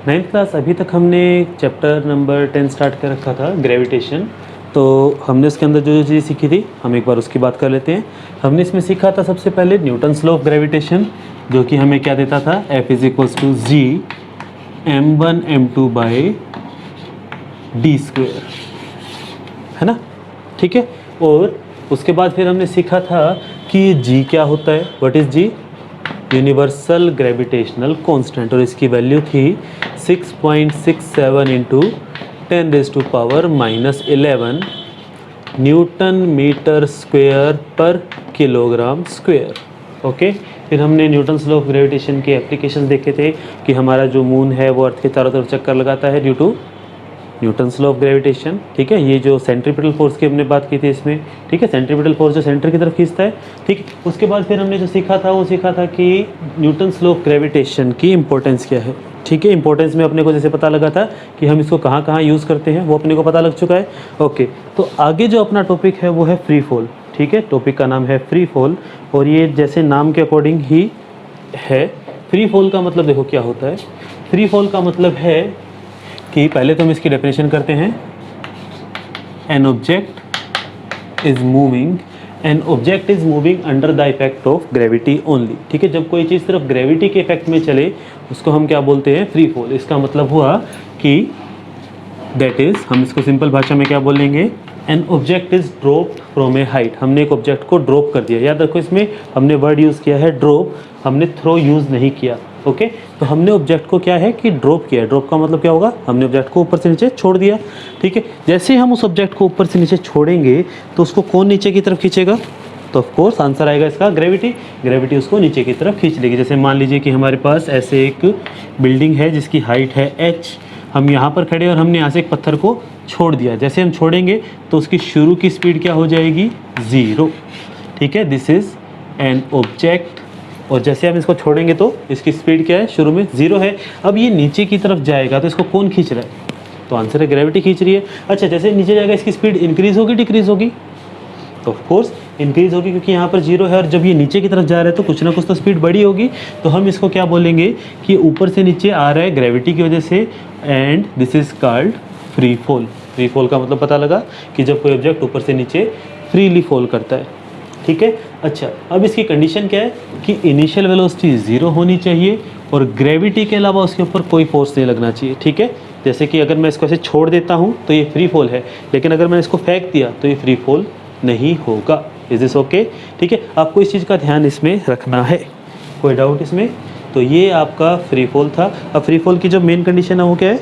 Ninth class अभी तक हमने चैप्टर नंबर 10 स्टार्ट कर रखा था, ग्रेविटेशन। तो हमने इसके अंदर जो जो चीज़ सीखी थी हम एक बार उसकी बात कर लेते हैं। हमने इसमें सीखा था सबसे पहले न्यूटन्स लॉ ऑफ ग्रेविटेशन, जो कि हमें क्या देता था, F=g m1 m2 by D square, है ना, ठीक है। और उसके बाद फिर हमने सीखा था कि g क्या होता है, what is g, universal gravitational constant, और इसकी वैल्यू थी 6.67 इंटू 10⁻⁻11 न्यूटन मीटर स्क्वायर पर किलोग्राम स्क्वायर। ओके, फिर हमने न्यूटन्स लॉ ऑफ ग्रेविटेशन के एप्लीकेशंस देखे थे कि हमारा जो मून है वो अर्थ के चारों तरफ चक्कर लगाता है due to Newton's law of gravitation, ठीक है। ये जो सेंट्रीपिटल फोर्स की हमने बात की थी इसमें, ठीक है, सेंट्रीपिटल फोर्स जो सेंटर की तरफ खींचता है, ठीक। उसके बाद फिर हमने जो सीखा था वो सीखा था कि न्यूटन्स लॉ ऑफ ग्रेविटेशन की इंपॉर्टेंस क्या है, ठीक है। इंपॉर्टेंस में अपने को जैसे पता लगा था कि हम इसको कहाँ कहाँ यूज़ करते हैं वो अपने को पता लग चुका है। ओके, तो आगे जो अपना टॉपिक है वो है फ्री फॉल, ठीक है। टॉपिक का नाम है फ्री फॉल, और ये जैसे नाम के अकॉर्डिंग ही है। फ्री फॉल का मतलब देखो क्या होता है। फ्री फॉल का मतलब है कि पहले तो हम इसकी डेफिनेशन करते हैं, an object is moving under the effect of gravity only, ठीक है। जब कोई चीज़ सिर्फ ग्रेविटी के इफेक्ट में चले उसको हम क्या बोलते हैं, फ्री फॉल। इसका मतलब हुआ कि दैट इज, हम इसको सिंपल भाषा में क्या बोलेंगे, an object is dropped from A height. हमने एक ऑब्जेक्ट को ड्रॉप कर दिया, याद रखो इसमें हमने वर्ड यूज़ किया है ड्रॉप, हमने थ्रो यूज़ नहीं किया। ओके, तो हमने ऑब्जेक्ट को क्या है कि ड्रॉप किया। ड्रॉप का मतलब क्या होगा, हमने ऑब्जेक्ट को ऊपर से नीचे छोड़ दिया, ठीक है। जैसे हम उस ऑब्जेक्ट को ऊपर से नीचे छोड़ेंगे तो उसको कौन नीचे की तरफ खींचेगा, तो ऑफ कोर्स आंसर आएगा इसका ग्रेविटी। ग्रेविटी उसको नीचे की तरफ खींच लेगी। जैसे मान लीजिए कि हमारे पास ऐसे एक बिल्डिंग है जिसकी हाइट है h, हम यहाँ पर खड़े और हमने यहाँ से एक पत्थर को छोड़ दिया। जैसे हम छोड़ेंगे तो उसकी शुरू की स्पीड क्या हो जाएगी, 0, ठीक है। दिस इज़ एन ऑब्जेक्ट, और जैसे हम इसको छोड़ेंगे तो इसकी स्पीड क्या है, शुरू में 0 है। अब ये नीचे की तरफ जाएगा तो इसको कौन खींच रहा है, तो आंसर है ग्रेविटी खींच रही है। अच्छा, जैसे नीचे जाएगा इसकी स्पीड इंक्रीज़ होगी डिक्रीज़ होगी, तो ऑफ कोर्स इंक्रीज़ होगी क्योंकि यहाँ पर 0 है, और जब ये नीचे की तरफ जा रहा है तो कुछ ना कुछ तो स्पीड बड़ी होगी। तो हम इसको क्या बोलेंगे कि ऊपर से नीचे आ रहा है ग्रेविटी की वजह से, and this is called free fall. Free fall का मतलब पता लगा कि जब कोई ऑब्जेक्ट ऊपर से नीचे फ्रीली फॉल करता है, ठीक है। अच्छा, अब इसकी कंडीशन क्या है कि इनिशियल वेलोसिटी 0 होनी चाहिए और ग्रेविटी के अलावा उसके ऊपर कोई फोर्स नहीं लगना चाहिए, ठीक है। जैसे कि अगर मैं इसको ऐसे छोड़ देता हूँ तो ये फ्री फॉल है, लेकिन अगर मैंने इसको फेंक दिया तो ये फ्री फॉल नहीं होगा। इज दिस ओके, ठीक है। आपको इस चीज़ का ध्यान इसमें रखना है, कोई डाउट इसमें। तो ये आपका फ्री फॉल था। अब फ्री फॉल की जो मेन कंडीशन है वो क्या है,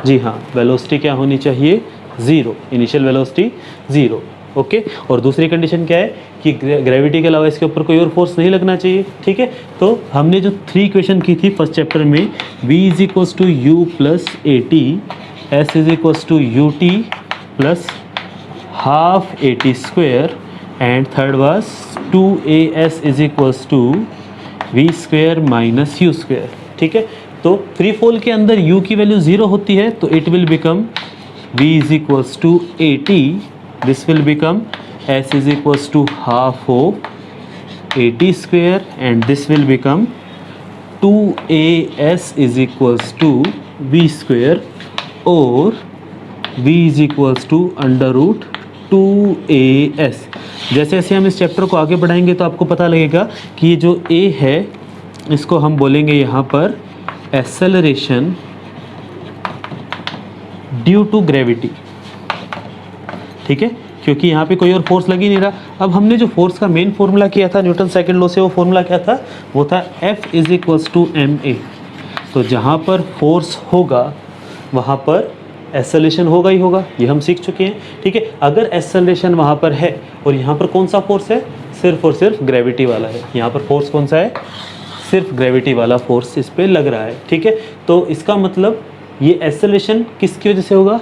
जी हाँ, वेलोसिटी क्या होनी चाहिए, 0, इनिशियल वेलोसिटी 0, ओके। और दूसरी कंडीशन क्या है कि ग्रेविटी के अलावा इसके ऊपर कोई और फोर्स नहीं लगना चाहिए, ठीक है। तो हमने जो 3 इक्वेशन की थी फर्स्ट चैप्टर में, v = u + at, s = ut + ½ at², and third was 2as = v² - u², ठीक है। तो फ्री फॉल के अंदर u की वैल्यू 0 होती है तो it will become v = at, this will become s = ½ at², and this will become 2as = v², और v = √2as। जैसे जैसे हम इस चैप्टर को आगे बढ़ाएंगे तो आपको पता लगेगा कि ये जो a है इसको हम बोलेंगे यहाँ पर एक्सेलरेशन ड्यू टू ग्रेविटी, ठीक है, क्योंकि यहाँ पे कोई और फोर्स लग ही नहीं रहा। अब हमने जो फोर्स का मेन फॉर्मूला किया था न्यूटन सेकंड लॉ से, वो फॉर्मूला क्या था, वो था F = ma। तो जहाँ पर फोर्स होगा वहाँ पर एक्सेलरेशन होगा ही होगा, ये हम सीख चुके हैं, ठीक है। अगर एक्सेलरेशन वहाँ पर है और यहाँ पर कौन सा फोर्स है, सिर्फ और सिर्फ ग्रेविटी वाला है, यहाँ पर फोर्स कौन सा है, सिर्फ ग्रेविटी वाला फोर्स इस पर लग रहा है, ठीक है। तो इसका मतलब ये एक्सेलरेशन किसकी वजह से होगा,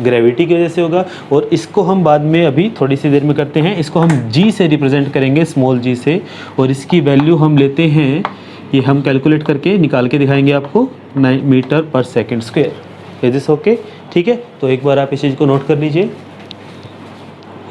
ग्रेविटी की वजह से होगा। और इसको हम बाद में अभी थोड़ी सी देर में करते हैं, इसको हम g से रिप्रेजेंट करेंगे, स्मॉल g से, और इसकी वैल्यू हम लेते हैं, ये हम कैलकुलेट करके निकाल के दिखाएंगे आपको, 9 मीटर/s²। इज दिस ओके, ठीक है। तो एक बार आप इस चीज़ को नोट कर लीजिए।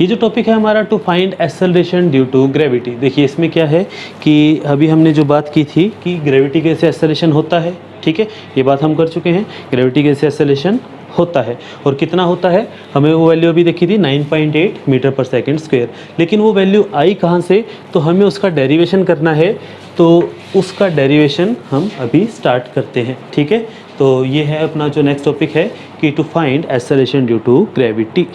ये जो टॉपिक है हमारा, to find acceleration due to gravity. देखिए इसमें क्या है कि अभी हमने जो बात की थी कि ग्रेविटी कैसे एक्सेलरेशन होता है, ठीक है, ये बात हम कर चुके हैं। ग्रेविटी के से एक्सेलरेशन होता है और कितना होता है, हमें वो वैल्यू अभी देखी थी 9.8 मीटर पर सेकंड स्क्वायर। लेकिन वो वैल्यू आई कहाँ से, तो हमें उसका डेरिवेशन करना है, तो उसका डेरिवेशन हम अभी स्टार्ट करते हैं। ठीक है, तो ये है अपना जो नेक्स्ट टॉपिक है कि to find acceleration due to gravity.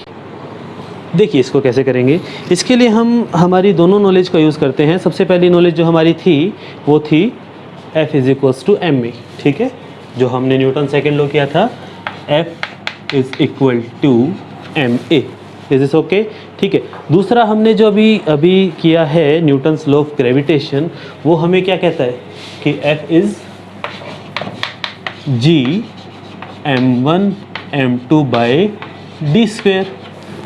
देखिए इसको कैसे करेंगे, इसके लिए हम हमारी दोनों नॉलेज का यूज़ करते हैं। सबसे पहली नॉलेज जो हमारी थी वो थी F is equals to M A. ठीक है, जो हमने न्यूटन सेकेंड लॉ किया था, F is equal to M A. Is this okay? ठीक है, दूसरा हमने जो अभी किया है न्यूटन्स लॉ ऑफ ग्रेविटेशन, वो हमें क्या कहता है कि F is G m1 m2 by D square.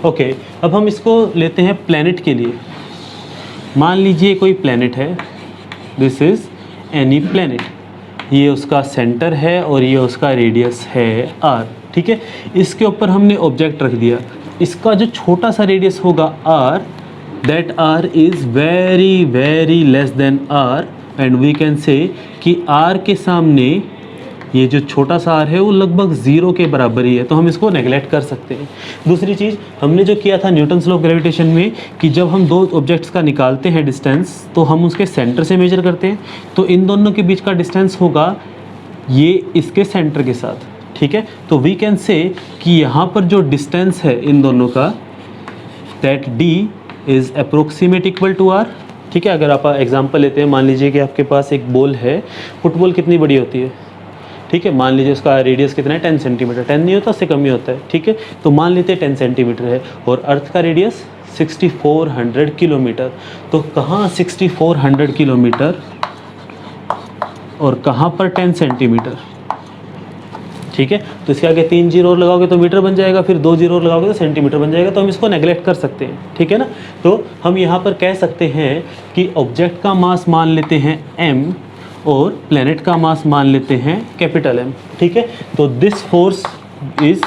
Okay, अब हम इसको लेते हैं प्लैनेट के लिए। मान लीजिए कोई प्लैनेट है, दिस इज़ एनी प्लैनेट, ये उसका सेंटर है और ये उसका रेडियस है r। ठीक है, इसके ऊपर हमने ऑब्जेक्ट रख दिया, इसका जो छोटा सा रेडियस होगा r, that r is very very less than r, and we can say कि r के सामने ये जो छोटा सा r है वो लगभग ज़ीरो के बराबर ही है, तो हम इसको नेगलेक्ट कर सकते हैं। दूसरी चीज़ हमने जो किया था न्यूटन्स लॉ ऑफ ग्रेविटेशन में कि जब हम दो ऑब्जेक्ट्स का निकालते हैं डिस्टेंस, तो हम उसके सेंटर से मेजर करते हैं, तो इन दोनों के बीच का डिस्टेंस होगा ये इसके सेंटर के साथ। ठीक है, तो वी कैन से कि यहाँ पर जो डिस्टेंस है इन दोनों का, that d is approximate equal to r। ठीक है, अगर आप एग्जांपल लेते हैं, मान लीजिए कि आपके पास एक बॉल है, फुटबॉल कितनी बड़ी होती है, ठीक है, मान लीजिए उसका रेडियस कितना है 10 सेंटीमीटर, 10 नहीं होता, उससे कम ही होता है। ठीक है, तो मान लेते हैं 10 सेंटीमीटर है और अर्थ का रेडियस 6400 किलोमीटर। तो कहाँ 6400 किलोमीटर और कहाँ पर 10 सेंटीमीटर। ठीक है, तो इसके आगे 3 जीरो और लगाओगे तो मीटर बन जाएगा, फिर 2 जीरो और लगाओगे तो सेंटीमीटर बन जाएगा, तो हम इसको नेगलेक्ट कर सकते हैं। ठीक है ना, तो हम यहाँ पर कह सकते हैं कि ऑब्जेक्ट का मास मान लेते हैं m और प्लैनेट का मास मान लेते हैं कैपिटल M। ठीक है, तो दिस फोर्स इज,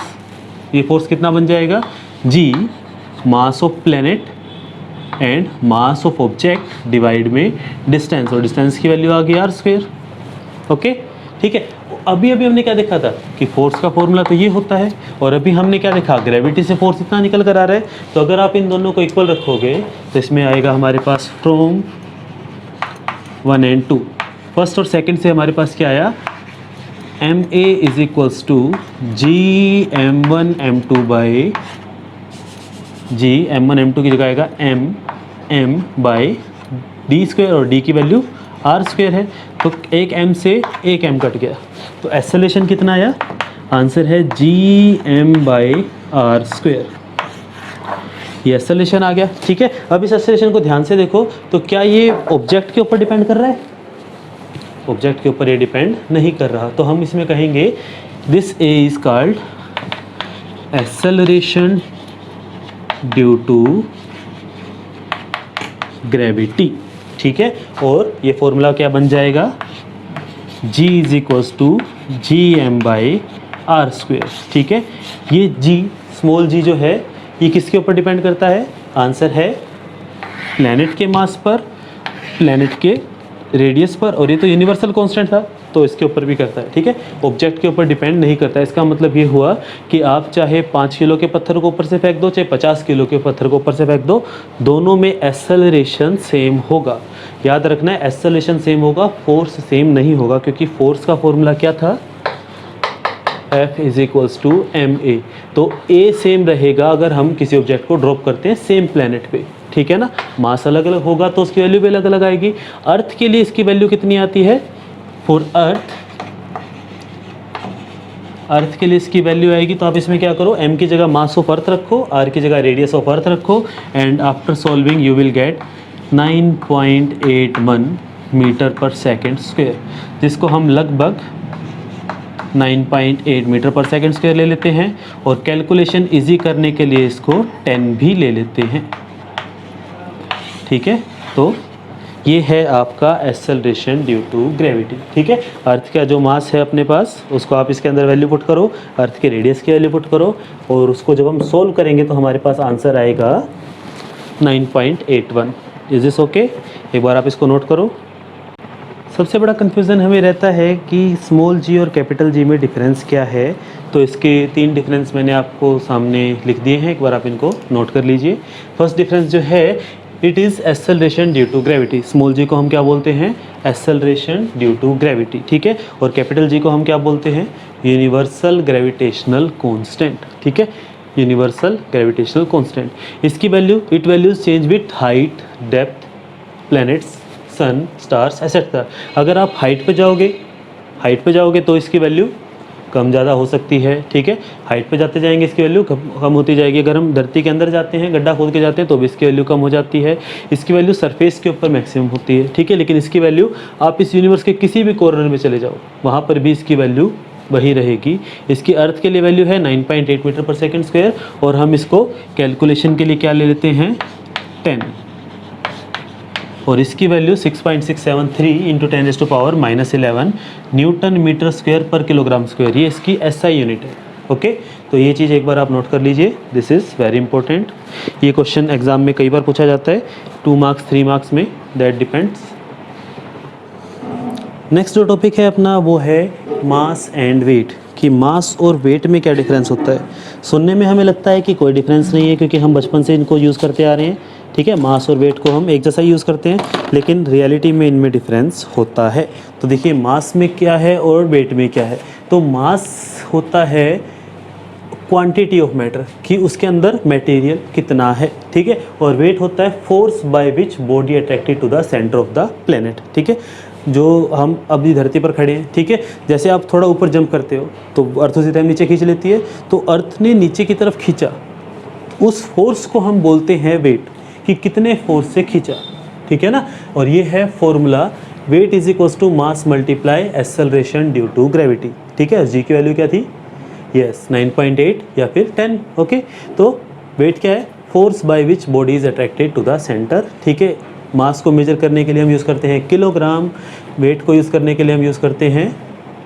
ये फोर्स कितना बन जाएगा, g mass of planet and mass of object divide में डिस्टेंस, और डिस्टेंस की वैल्यू आ गई r स्क्वायर। ओके, ठीक है, अभी हमने क्या देखा था कि फोर्स का फॉर्मूला तो ये होता है, और अभी हमने क्या देखा, ग्रेविटी से फोर्स इतना निकल कर आ रहा है। तो अगर आप इन दोनों को इक्वल रखोगे तो इसमें आएगा हमारे पास फ्रॉम 1 and 2, फर्स्ट और सेकंड से हमारे पास क्या आया, M A is equals to G m1 m2 by G m1 m2 की जगह आएगा m बाई डी स्क्वायर, और डी की वैल्यू r स्क्वायर है, तो एक m से एक m कट गया, तो एक्सेलरेशन कितना आया, आंसर है जी m बाई r स्क्वायर। ये एक्सेलरेशन आ गया। ठीक है, अब इस एक्सेलरेशन को ध्यान से देखो, तो क्या ये ऑब्जेक्ट के ऊपर डिपेंड कर रहा है, ऑब्जेक्ट के ऊपर ये डिपेंड नहीं कर रहा, तो हम इसमें कहेंगे this A is called acceleration due to gravity. ठीक है, और ये फॉर्मूला क्या बन जाएगा, g is equals to G M by R square. ठीक है, ये g स्मॉल g जो है ये किसके ऊपर डिपेंड करता है, आंसर है प्लैनेट के मास पर, प्लैनेट के रेडियस पर, और ये तो यूनिवर्सल कांस्टेंट था तो इसके ऊपर भी करता है। ठीक है, ऑब्जेक्ट के ऊपर डिपेंड नहीं करता। इसका मतलब ये हुआ कि आप चाहे 5 किलो के पत्थर को ऊपर से फेंक दो, चाहे 50 किलो के पत्थर को ऊपर से फेंक दो, दोनों में एक्सेलरेशन सेम होगा। याद रखना है, एक्सेलरेशन सेम होगा, फोर्स सेम नहीं होगा, क्योंकि फोर्स का फॉर्मूला क्या था, F is equals to M A. तो A सेम रहेगा अगर हम किसी ऑब्जेक्ट को ड्रॉप करते हैं सेम प्लैनेट पे। ठीक है ना, मास अलग अलग होगा तो उसकी वैल्यू भी अलग अलग आएगी। अर्थ के लिए इसकी वैल्यू कितनी आती है, फॉर अर्थ के लिए इसकी वैल्यू आएगी, तो आप इसमें क्या करो, m की जगह मास ऑफ अर्थ रखो, r की जगह रेडियस ऑफ अर्थ रखो, and after solving you will get 9.81 metre पर सेकेंड स्क्वायर, जिसको हम लगभग 9.8 मीटर पर सेकेंड स्क्वायर ले लेते हैं, और कैलकुलेशन इजी करने के लिए इसको 10 भी ले लेते हैं। ठीक है, तो ये है आपका एक्सेलरेशन ड्यू टू ग्रेविटी। ठीक है, अर्थ का जो मास है अपने पास उसको आप इसके अंदर वैल्यू पुट करो, अर्थ के रेडियस की वैल्यू पुट करो, और उसको जब हम सोल्व करेंगे तो हमारे पास आंसर आएगा 9.81। Is this okay? एक बार आप इसको नोट करो, सबसे बड़ा कन्फ्यूज़न हमें रहता है कि स्मॉल जी और कैपिटल जी में डिफरेंस क्या है। तो इसके 3 डिफरेंस मैंने आपको सामने लिख दिए हैं, एक बार आप इनको नोट कर लीजिए। फर्स्ट डिफरेंस जो है, it is acceleration due to gravity. Small G को हम क्या बोलते हैं? एक्सेलरेशन ड्यू टू ग्रेविटी, ठीक है। और कैपिटल जी को हम क्या बोलते हैं? यूनिवर्सल ग्रेविटेशनल कांस्टेंट, ठीक है, यूनिवर्सल ग्रेविटेशनल कांस्टेंट। इसकी value, it values change with height, depth, planets, sun, stars etcetera. अगर आप हाइट पे जाओगे तो इसकी वैल्यू कम ज़्यादा हो सकती है, ठीक है। हाइट पे जाते जाएंगे इसकी वैल्यू कम होती जाएगी। अगर हम धरती के अंदर जाते हैं, गड्ढा खोद के जाते हैं, तो भी इसकी वैल्यू कम हो जाती है। इसकी वैल्यू सरफेस के ऊपर मैक्सिमम होती है, ठीक है। लेकिन इसकी वैल्यू आप इस यूनिवर्स के किसी भी कॉर्नर में चले जाओ, वहाँ पर भी इसकी वैल्यू वही रहेगी। इसकी अर्थ के लिए वैल्यू है 9.8 मीटर पर सेकंड स्क्वायर, और हम इसको कैलकुलेशन के लिए क्या ले लेते हैं? 10। और इसकी value 6.673 into 10⁻⁻11 newton metre square पर किलोग्राम स्क्वायर, ये इसकी SI यूनिट है। ओके, तो ये चीज़ एक बार आप नोट कर लीजिए, दिस इज़ वेरी इंपॉर्टेंट। ये क्वेश्चन एग्जाम में कई बार पूछा जाता है, 2 मार्क्स 3 मार्क्स में, दैट डिपेंड्स। नेक्स्ट जो टॉपिक है अपना वो है मास एंड वेट, कि मास और वेट में क्या डिफरेंस होता है। सुनने में हमें लगता है कि कोई डिफरेंस नहीं है, क्योंकि हम बचपन से इनको यूज़ करते आ रहे हैं, ठीक है। मास और वेट को हम एक जैसा यूज़ करते हैं, लेकिन रियलिटी में इनमें डिफरेंस होता है। तो देखिए मास में क्या है और वेट में क्या है। तो मास होता है क्वांटिटी ऑफ मैटर, कि उसके अंदर मटेरियल कितना है, ठीक है। और वेट होता है force by which body attracted to the centre of the planet, ठीक है। जो हम अभी धरती पर खड़े हैं, ठीक है, जैसे आप थोड़ा ऊपर जंप करते हो तो अर्थ उसी टाइम नीचे खींच लेती है, तो अर्थ ने नीचे की तरफ खींचा, उस फोर्स को हम बोलते हैं वेट, कि कितने फोर्स से खींचा, ठीक है ना। और ये है formula, weight is equals to mass multiply acceleration due to gravity, ठीक है। जी की वैल्यू क्या थी? यस 9.8 या फिर 10, ओके। तो वेट क्या है? Force by which body is attracted to the centre, ठीक है। मास को मेजर करने के लिए हम यूज़ करते हैं किलोग्राम, वेट को यूज़ करने के लिए हम यूज़ करते हैं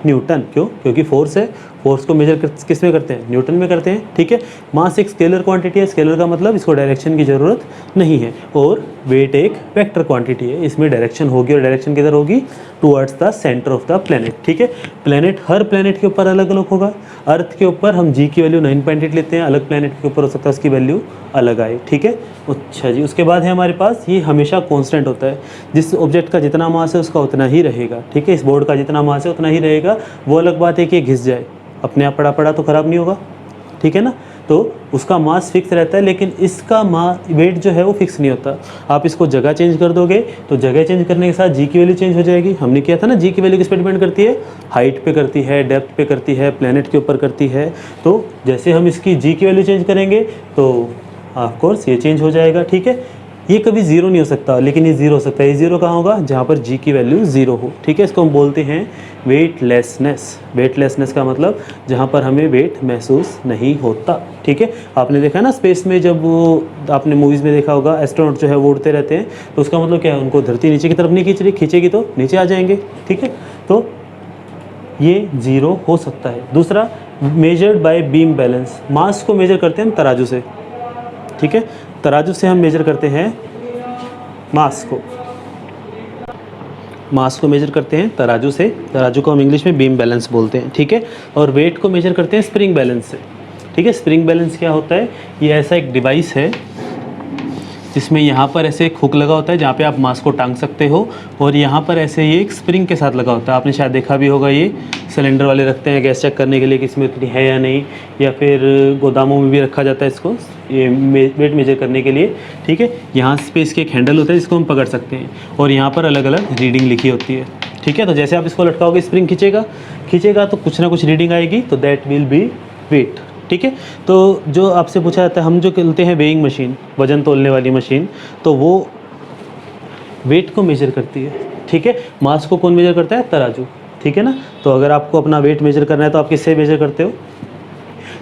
न्यूटन। क्यों? क्योंकि फोर्स है, फोर्स को मेजर किस में करते हैं? न्यूटन में करते हैं, ठीक है। मास एक स्केलर क्वांटिटी है, स्केलर का मतलब इसको डायरेक्शन की ज़रूरत नहीं है। और वेट एक वेक्टर क्वांटिटी है, इसमें डायरेक्शन होगी, और डायरेक्शन किधर होगी? Towards the centre of the planet, ठीक है। प्लेनेट, हर प्लेनेट के ऊपर अलग अलग होगा। अर्थ के ऊपर हम जी की वैल्यू 9.8 लेते हैं, अलग प्लेनेट के ऊपर हो सकता है उसकी वैल्यू अलग आए, ठीक है। अच्छा जी, उसके बाद है हमारे पास, ये हमेशा कॉन्स्टेंट होता है, जिस ऑब्जेक्ट का जितना मास है उसका उतना ही रहेगा, ठीक है। इस बोर्ड का जितना मास है उतना ही रहेगा। वो अलग बात है कि घिस जाए, अपने आप पड़ा पड़ा तो ख़राब नहीं होगा, ठीक है ना। तो उसका मास फिक्स रहता है, लेकिन इसका वेट जो है वो फिक्स नहीं होता। आप इसको जगह चेंज कर दोगे तो जगह चेंज करने के साथ जी की वैल्यू चेंज हो जाएगी। हमने किया था ना, जी की वैल्यू किस पे डिपेंड करती है? हाइट पे करती है, डेप्थ पे करती है, प्लेनेट के ऊपर करती है। तो जैसे हम इसकी जी की वैल्यू चेंज करेंगे तो ऑफ कोर्स ये चेंज हो जाएगा, ठीक है। ये कभी ज़ीरो नहीं हो सकता, लेकिन ये ज़ीरो हो सकता है। ये ज़ीरो कहाँ होगा? जहाँ पर जी की वैल्यू ज़ीरो हो, ठीक है। इसको हम बोलते हैं वेटलेसनेस। वेटलेसनेस का मतलब जहाँ पर हमें वेट महसूस नहीं होता, ठीक है। आपने देखा ना स्पेस में, जब वो आपने मूवीज़ में देखा होगा, एस्ट्रोनॉट जो है वो उड़ते रहते हैं, तो उसका मतलब क्या है? उनको धरती नीचे की तरफ नहीं खींच रही, खींचेगी तो नीचे आ जाएंगे, ठीक है। तो ये ज़ीरो हो सकता है। दूसरा, मेजर्ड बाय बीम बैलेंस। मास को मेजर करते हैं हम तराजू से, ठीक है। तराजू से हम मेजर करते हैं मास को मेजर करते हैं तराजू से। तराजू को हम इंग्लिश में बीम बैलेंस बोलते हैं, ठीक है। और वेट को मेजर करते हैं स्प्रिंग बैलेंस से, ठीक है। स्प्रिंग बैलेंस क्या होता है? ये ऐसा एक डिवाइस है जिसमें यहाँ पर ऐसे एक हुक लगा होता है, जहाँ पे आप मास को टांग सकते हो, और यहाँ पर ऐसे ये एक स्प्रिंग के साथ लगा होता है। आपने शायद देखा भी होगा, ये सिलेंडर वाले रखते हैं गैस चेक करने के लिए कि इसमें उतनी है या नहीं, या फिर गोदामों में भी रखा जाता है इसको, ये वेट मेजर करने के लिए, ठीक है। यहाँ पे इसके एक हैंडल होता है जिसको हम पकड़ सकते हैं, और यहाँ पर अलग अलग रीडिंग लिखी होती है, ठीक है। तो जैसे आप इसको लटकाओगे, स्प्रिंग खींचेगा तो कुछ ना कुछ रीडिंग आएगी, तो दैट विल बी वेट, ठीक है। तो जो आपसे पूछा जाता है, हम जो कहते हैं वेइंग मशीन, वजन तोलने वाली मशीन, तो वो वेट को मेजर करती है, ठीक है। मास को कौन मेजर करता है? तराजू, ठीक है ना। तो अगर आपको अपना वेट मेजर करना है तो आप किससे मेजर करते हो?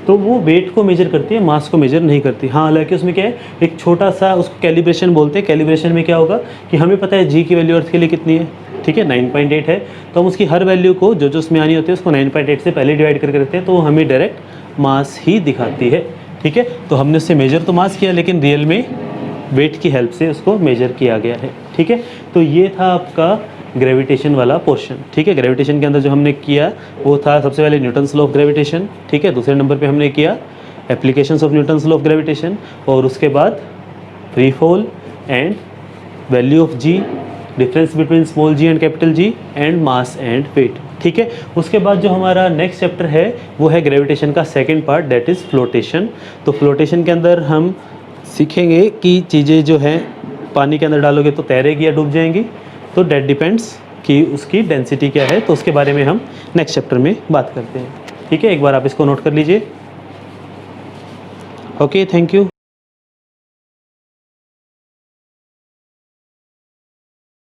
तो वो वेट को मेजर करती है, मास को मेजर नहीं करती। हाँ, हालांकि उसमें क्या है, एक छोटा सा, उसको कैलिब्रेशन बोलते हैं। कैलिब्रेशन में क्या होगा कि हमें पता है जी की वैल्यू अर्थ के लिए कितनी है, ठीक है, 9.8 है। तो हम उसकी हर वैल्यू को जो उसमें आनी होती है उसको 9.8 से पहले डिवाइड करके रखते हैं, तो वो हमें डायरेक्ट मास ही दिखाती है, ठीक है। तो हमने उससे मेजर तो मास किया, लेकिन रियल में वेट की हेल्प से उसको मेजर किया गया है, ठीक है। तो ये था आपका ग्रेविटेशन वाला पोर्शन, ठीक है। ग्रेविटेशन के अंदर जो हमने किया वो था सबसे पहले न्यूटन्स लॉ ऑफ ग्रेविटेशन, ठीक है। दूसरे नंबर पे हमने किया applications of Newton's law of gravitation, और उसके बाद free fall and value of G, difference between small G and capital G, and mass and weight, ठीक है। उसके बाद जो हमारा नेक्स्ट चैप्टर है वो है ग्रेविटेशन का second part, that is flotation. तो फ्लोटेशन के अंदर हम सीखेंगे कि चीज़ें जो हैं पानी के अंदर डालोगे तो तैरेगी या डूब जाएंगी, तो डेट डिपेंड्स कि उसकी डेंसिटी क्या है, तो उसके बारे में हम नेक्स्ट चैप्टर में बात करते हैं, ठीक है। एक बार आप इसको नोट कर लीजिए। Okay, thank you.